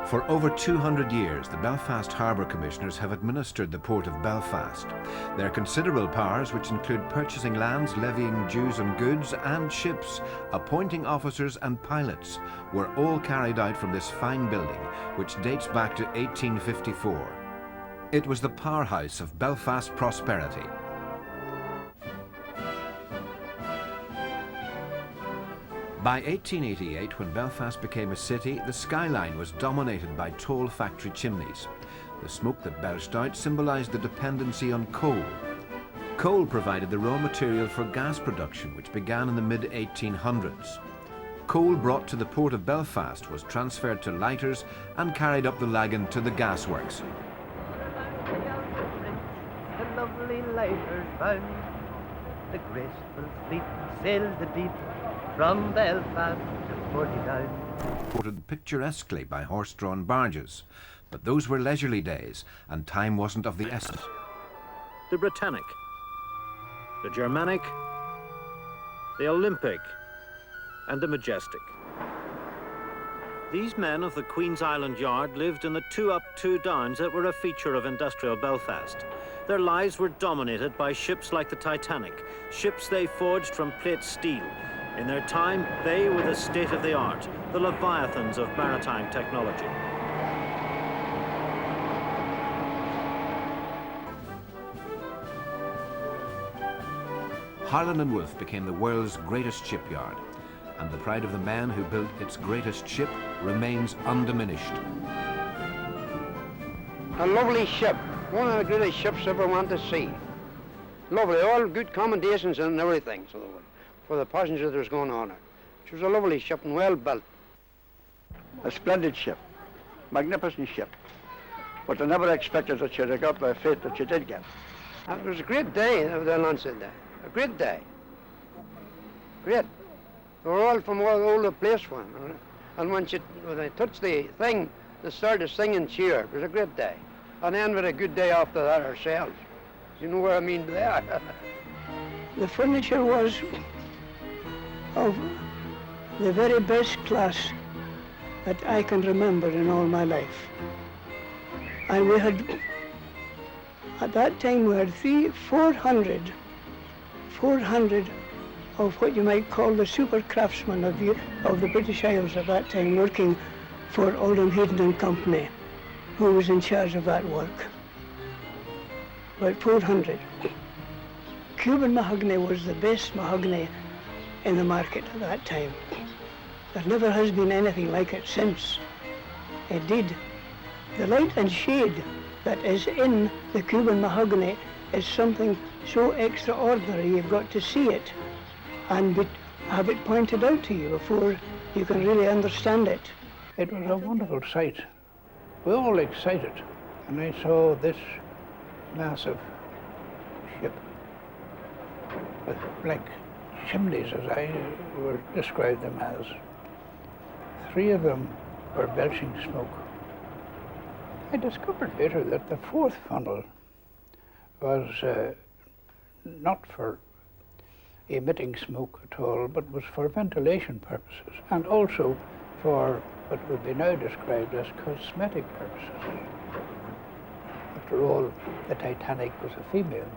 For over 200 years, the Belfast Harbour Commissioners have administered the Port of Belfast. Their considerable powers, which include purchasing lands, levying dues on goods and ships, appointing officers and pilots, were all carried out from this fine building, which dates back to 1854. It was the powerhouse of Belfast prosperity. By 1888, when Belfast became a city, the skyline was dominated by tall factory chimneys. The smoke that belched out symbolised the dependency on coal. Coal provided the raw material for gas production, which began in the mid-1800s. Coal brought to the port of Belfast was transferred to lighters and carried up the Lagan to the gasworks. The lovely lighters bound, the graceful fleet sailed the deep, from Belfast to Portadown. Ported picturesquely by horse-drawn barges, but those were leisurely days, and time wasn't of the essence. The Britannic, the Germanic, the Olympic, and the Majestic. These men of the Queen's Island Yard lived in the two up, two downs that were a feature of industrial Belfast. Their lives were dominated by ships like the Titanic, ships they forged from plate steel. In their time, they were the state-of-the-art, the leviathans of maritime technology. Harland and Wolff became the world's greatest shipyard, and the pride of the man who built its greatest ship remains undiminished. A lovely ship, one of the greatest ships I ever want to see. Lovely, all good accommodations and everything, so for the passengers that was going on it. She was a lovely ship and well built. A splendid ship, magnificent ship. But I never expected that she'd have got the fate that she did get. It was a great day, the Lancet Day. A great day. Great. They were all from all over the place for them. And when they touched the thing, they started singing cheer. It was a great day. And then we had a good day after that ourselves. You know what I mean there? The furniture was of the very best class that I can remember in all my life. And we had, at that time, we had 400 of what you might call the super craftsmen of the British Isles at that time, working for Oldham Hayden and Company, who was in charge of that work. About 400. Cuban mahogany was the best mahogany in the market at that time. There never has been anything like it since. Indeed, the light and shade that is in the Cuban mahogany is something so extraordinary you've got to see it and have it pointed out to you before you can really understand it. It was a wonderful sight. We were all excited, and I saw this massive ship with black chimneys, as I would describe them as. 3 of them were belching smoke. I discovered later that the 4th funnel was not for emitting smoke at all, but was for ventilation purposes, and also for what would be now described as cosmetic purposes. After all, the Titanic was a female.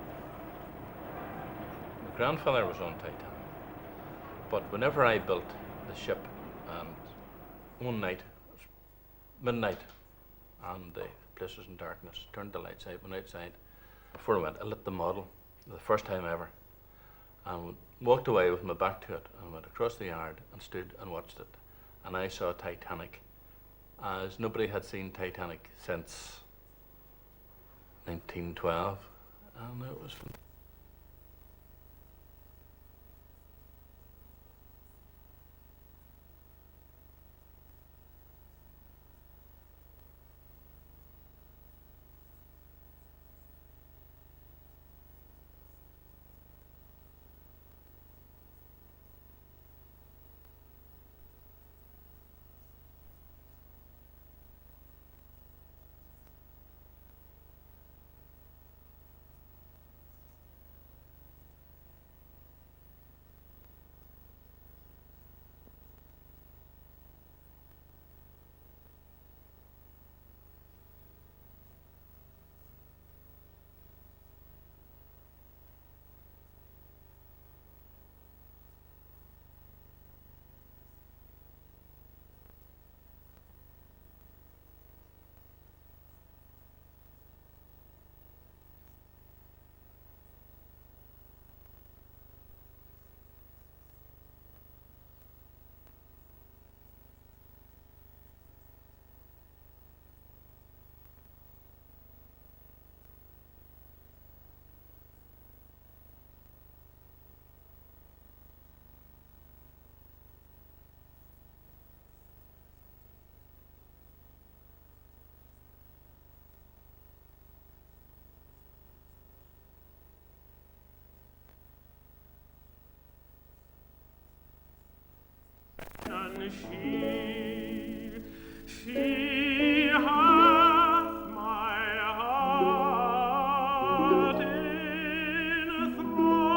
My grandfather was on Titanic, but whenever I built the ship, and one night, it was midnight, and the place was in darkness, turned the lights out, went outside. Before I went, I lit the model, the first time ever, and walked away with my back to it, and went across the yard and stood and watched it. And I saw Titanic as nobody had seen Titanic since 1912, and it was than she hath my heart in thrall.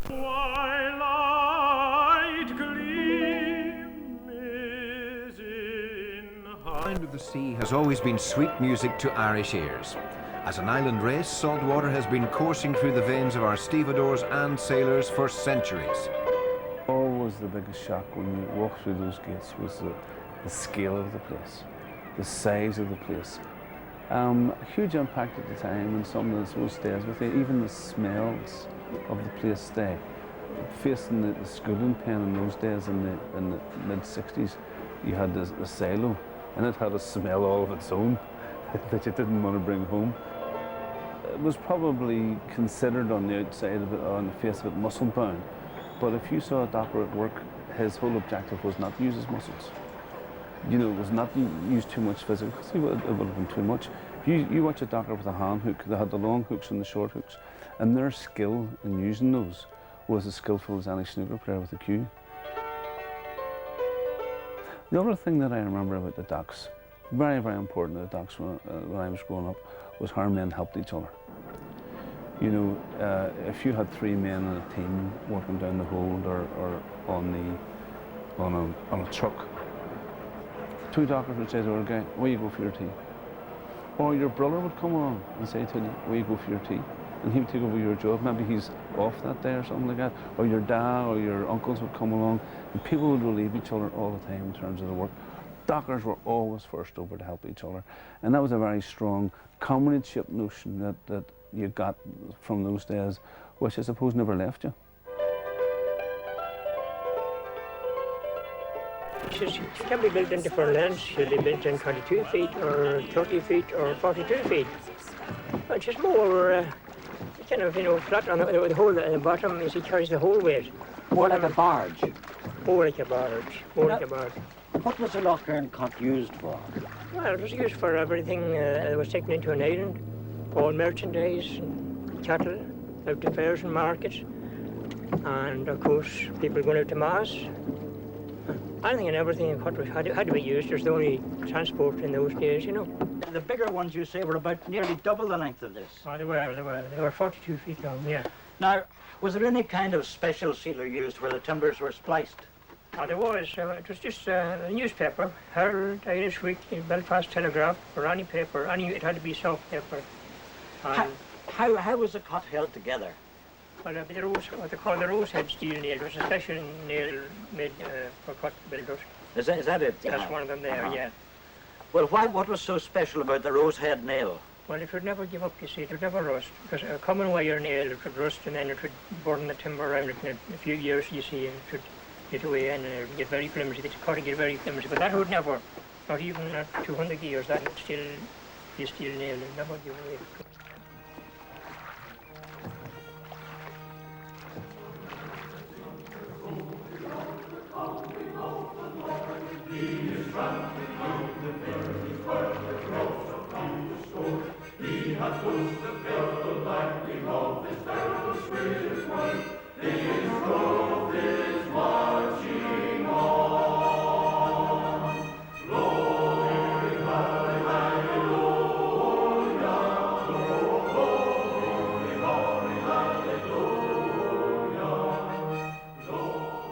Twilight gleam is in The sound of the sea has always been sweet music to Irish ears. As an island race, salt water has been coursing through the veins of our stevedores and sailors for centuries. Always the biggest shock when you walk through those gates was the scale of the place, the size of the place. A huge impact at the time, and some of those stays with you, even the smells of the place stay. Facing the schooling pen in those days in the mid-60s, you had the silo, and it had a smell all of its own that you didn't want to bring home. It was probably considered on the outside of it, on the face of it, muscle-bound. But if you saw a docker at work, his whole objective was not to use his muscles. You know, it was not to use too much physical, because it would have been too much. You watch a docker with a hand hook, they had the long hooks and the short hooks, and their skill in using those was as skillful as any snooker player with a cue. The other thing that I remember about the docks, very, very important at the docks when I was growing up, was how men helped each other. You know, if you had 3 men in a team working down the hold or on a truck, 2 dockers would say to the other guy, "Where you go for your tea?" Or your brother would come along and say to you, "Where you go for your tea?" And he would take over your job. Maybe he's off that day or something like that. Or your dad or your uncles would come along, and people would relieve each other all the time in terms of the work. Dockers were always first over to help each other. And that was a very strong comradeship notion that you got from those days, which I suppose never left you. Ships can be built in different lengths. Should be built in 22 feet or 30 feet or 42 feet. Well, just more, kind of, flat on the hole at the bottom as he carries the whole weight. More like a barge. More like a barge. More like a barge. What was the Lochgarn cut used for? Well, it was used for everything that was taken into an island, all merchandise, and cattle, out to fairs and markets, and of course people going out to mass. Anything and everything what had to be used. There's the only transport in those days, And the bigger ones you say were about nearly double the length of this. Oh, they were 42 feet long, yeah. Now, was there any kind of special sealer used where the timbers were spliced? Oh, there was. It was just a newspaper, Herald, Irish Weekly, Belfast Telegraph, or any paper. It had to be soft paper. How was the cut held together? Well, what they call the rosehead steel nail. It was a special nail made for cut builders. Is that it? That's one of them there, yeah. Well, what was so special about the rosehead nail? Well, it would never give up, you see. It would never rust. Because a common wire nail, it would rust and then it would burn the timber around it. In a few years, you see, it would get away and it would get very flimsy. The cut would get very flimsy. But that would never, not even at 200 years, that would still be a steel nail. It would never give away.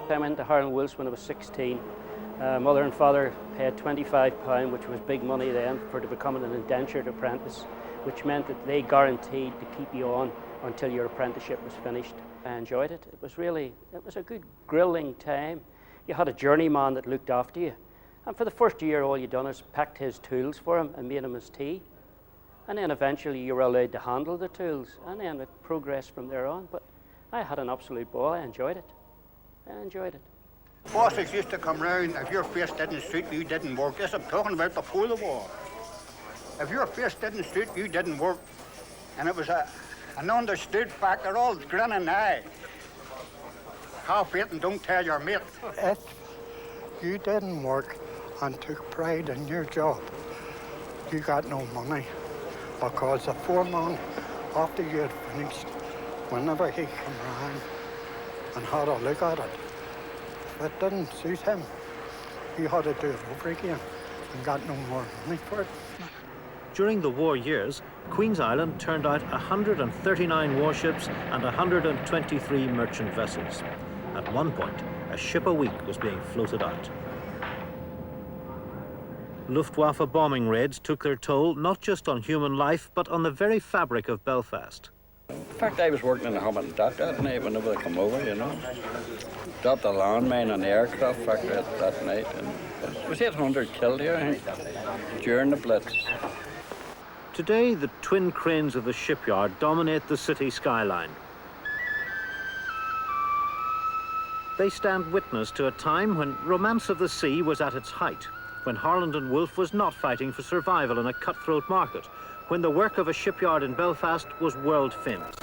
I went to Harlan Wills when I was 16. Mother and father paid £25, which was big money then, for to becoming an indentured apprentice, which meant that they guaranteed to keep you on until your apprenticeship was finished. I enjoyed it. It was a good grilling time. You had a journeyman that looked after you. And for the first year, all you done is packed his tools for him and made him his tea. And then eventually you were allowed to handle the tools, and then it progressed from there on. But I had an absolute ball. I enjoyed it. Bosses used to come round. If your face didn't suit you, didn't work. Yes, I'm talking about before the war. If your face didn't suit you, didn't work. And it was an understood fact. They're all grinning now. Half it and don't tell your mate. If you didn't work and took pride in your job, you got no money. Because the foreman, after you had finished, whenever he came round and had a look at it, if it didn't suit him, he had to do it over again and got no more money for it. During the war years, Queen's Island turned out 139 warships and 123 merchant vessels. At one point, a ship a week was being floated out. Luftwaffe bombing raids took their toll not just on human life, but on the very fabric of Belfast. In fact, I was working in the Hamilton Dock that night whenever they come over, Dropped a landmine in the aircraft factory that night, and it was 800 killed here, I think, during the Blitz. Today, the twin cranes of the shipyard dominate the city skyline. They stand witness to a time when romance of the sea was at its height, when Harland and Wolff was not fighting for survival in a cutthroat market, when the work of a shipyard in Belfast was world famous.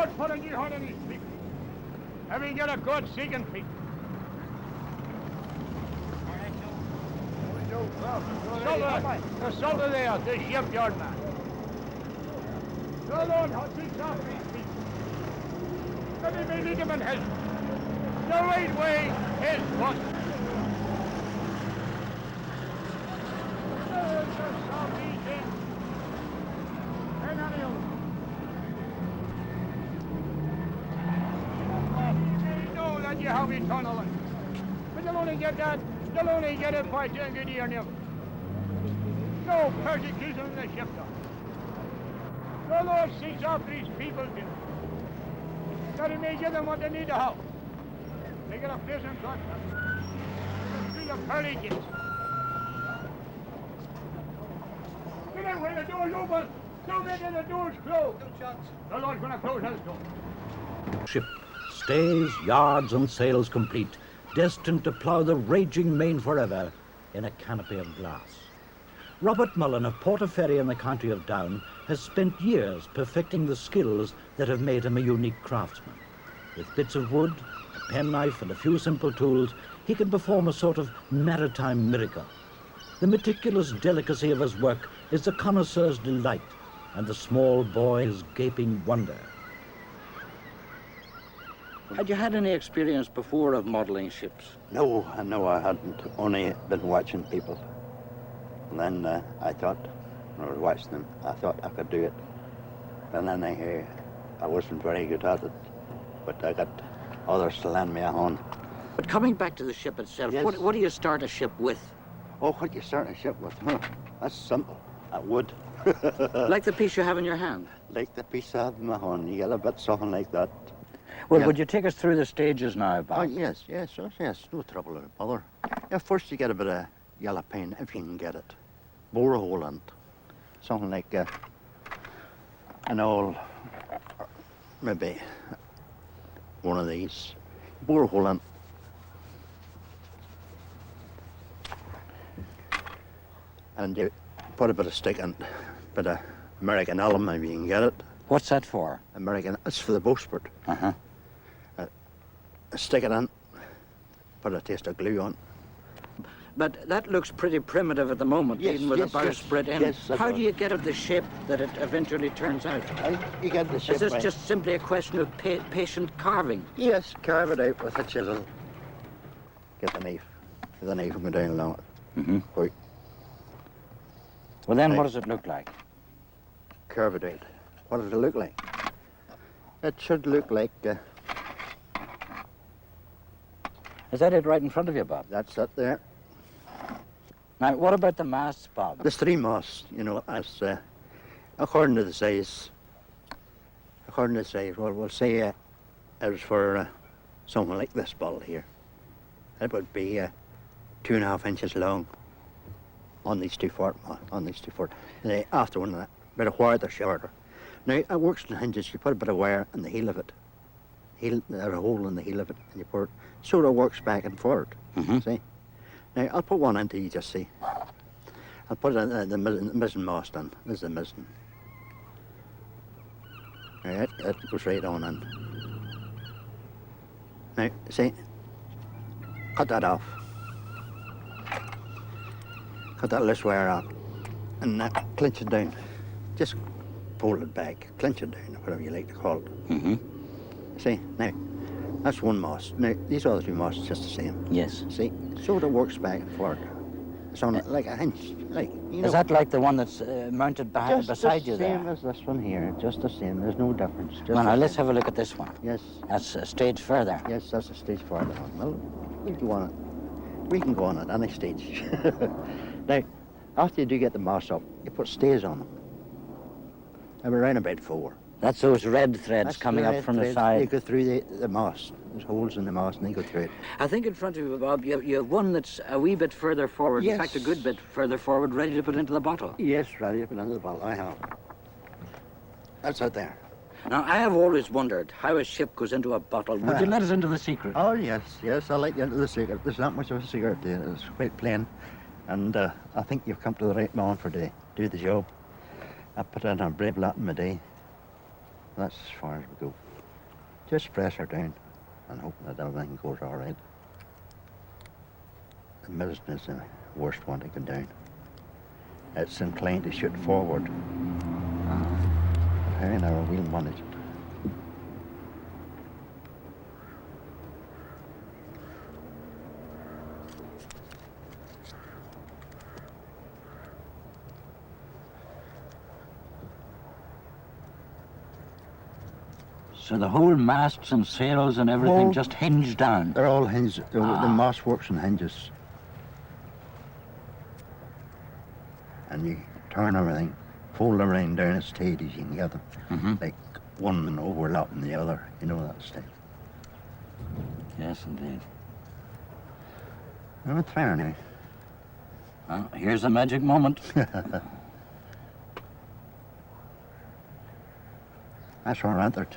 Lord putting you on these people. Have you got a good seeking feet? The soldier there, the shipyard man. The Lord has six off these people. Let me lead them in his. The right way is what? Know that you have eternal life. But you'll only get that, you'll only get it by doing good to your neighbor. No persecution in the shipyard. The Lord seeks after his people do. That he may give them what they need to have. They get a place in God. Through the pearly gates. Get in when the door's open. Don't get in the door's closed. The Lord's going to close his door. Ship, stays, yards, and sails complete, destined to plough the raging main forever in a canopy of glass. Robert Mullen of Portaferry in the county of Down has spent years perfecting the skills that have made him a unique craftsman. With bits of wood, a penknife, and a few simple tools, he can perform a sort of maritime miracle. The meticulous delicacy of his work is the connoisseur's delight and the small boy's gaping wonder. Had you had any experience before of modelling ships? No, I hadn't. Only been watching people. And then I thought, when I was watching them, I thought I could do it. And then I wasn't very good at it, but I got others to lend me a hand. But coming back to the ship itself, yes. What do you start a ship with? Oh, what do you start a ship with? Huh? That's simple. A wood. Like the piece you have in your hand? Like the piece I have in my hand. You get a bit something like that. Well, yeah. Would you take us through the stages now, Bob? Oh, yes. No trouble at all. Yeah, first you get a bit of yellow paint, if you can get it. Bore a hole in it. Something like an old, maybe one of these. Bore a hole in it. And you put a bit of stick in, a bit of American alum, if you can get it. What's that for? American, it's for the bowsprit. Uh-huh. Stick it in, put a taste of glue on. But that looks pretty primitive at the moment, Yes, even with yes, a bowsprit in. yes, How do you get it the shape that it eventually turns out? You get the shape. Is this right. just simply a question of patient carving? Yes, carve it out with a chisel. Get the knife. The knife and go down along it. Mm-hmm. Right. Well, then Right. what does it look like? Carve it out. What does it look like? It should look like... Is that it right in front of you, Bob? That's it there. Now, what about the masts, Bob? There's three masts, you know, as according to the size. According to the size, well, we'll say it was for something like this bottle here. It would be 2.5 inches long on these two fort. And after one of that, bit of wire, they're shorter. Now, it works on hinges. You put a bit of wire in the heel of it. There's a hole in the heel of it, and you put it, so it works back and forward. Mm-hmm. See? Now, I'll put one into you, just see. I'll put the mizzen mast on. This is the mizzen. Now, it goes right on in. Now, see, cut that off. Cut that loose wire off, and clinch it down. Just pull it back, clinch it down, whatever you like to call it. Mm-hmm. See, now, that's one mast. Now, these other two masts are just the same. Yes. See, so it works back and forward. It's on like a hinge, like, you know. Is that like the one that's mounted beside you there? Just the same as this one here, just the same. There's no difference. Just Well, now, the let's same. have a look at this one. Yes. That's a stage further. Yes, that's a stage further on. Well, we can go on it. We can go on at any stage. Now, after you do get the mast up, you put stays on them. And we're around about 4. That's those red threads That's coming the up red from threads. the side. They go through the mast. There's holes in the mast and they go through it. I think in front of you, Bob, you have one that's a wee bit further forward. Yes. In fact, a good bit further forward, ready to put into the bottle. Yes, ready to put into the bottle. I have. That's out there. Now, I have always wondered how a ship goes into a bottle. Would you let us into the secret? Oh, yes, I'll let you into the secret. There's not much of a secret to it. It's quite plain. And I think you've come to the right man for to do the job. I put in a brave lot in my day. That's as far as we go. Just press her down and hope that everything goes all right. The mizzen is the worst one to go down. It's inclined to shoot forward. But however, we'll manage it. So the whole masts and sails and everything Oh, just hinged down? They're all hinged. The mast works on hinges. And you turn everything, fold everything down as tight as you can get them. Like one overlapping the other, you know that style. Yes, indeed. No, it's fair now. Well, here's the magic moment. That's where I entered.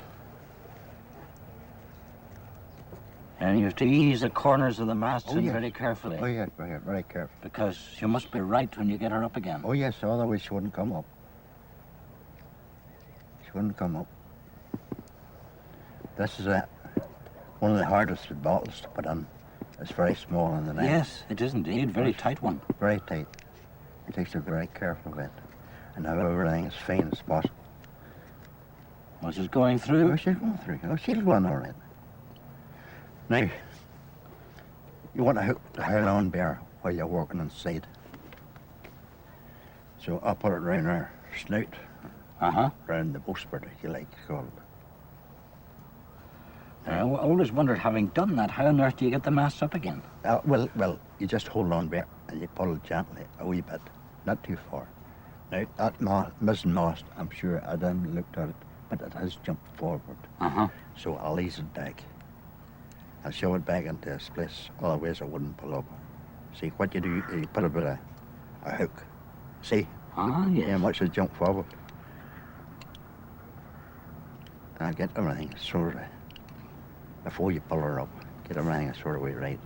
And you have to ease the corners of the masts in yes. very carefully. Oh, yeah, very careful. Because you must be right when you get her up again. Oh, yes, otherwise she wouldn't come up. She wouldn't come up. This is one of the hardest bottles to put in. It's very small in the neck. Yes, it is indeed. Very tight one. Very tight. It takes a very careful bit. And have everything as fine as possible. Well, she's going through? Oh, she's going through. Oh, she'll go on all right. Now, you want to hook the Highland bear while you're working inside. So I'll put it round her snout. Round the bowsprit, if you like, called. I always wondered, having done that, how on earth do you get the masts up again? Well, you just hold on there and you pull gently a wee bit, not too far. Now, that mizzen mast, I'm sure I didn't looked at it, but it has jumped forward. So I'll ease it back. I'll shove it back into its place, otherwise it wouldn't pull up. See, what you do, you put a bit of a hook. See? Yes. Yeah, watch it jump forward. And I'll get everything sort of, before you pull her up, get everything sort of way right.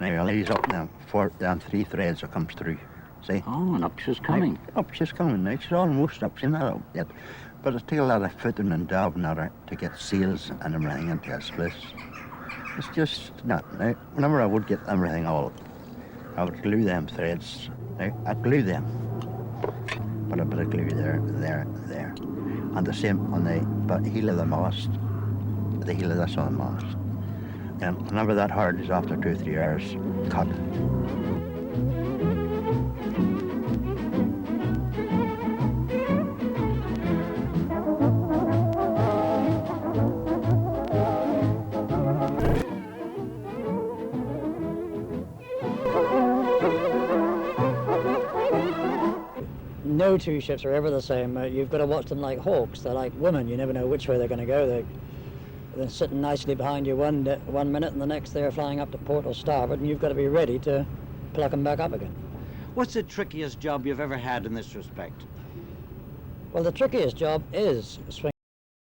Now I'll ease up now, down 3 threads that comes through. See? Oh, and up she's coming. Up she's coming now. She's almost up. She's not up yet. But it takes a lot of footing and dabbing at her to get seals and everything into its place. It's just not. Now, whenever I would get everything all, I would glue them threads. Now, I'd glue them. Put a bit of glue there, there. And the same on the heel of the mast, the heel of this on the mast. And whenever that hard is after 2 or 3 hours, cut. No two ships are ever the same. You've got to watch them like hawks. They're like women. You never know which way they're going to go. They're sitting nicely behind you one minute, and the next they're flying up to port or starboard, and you've got to be ready to pluck them back up again. What's the trickiest job you've ever had in this respect? Well, the trickiest job is swinging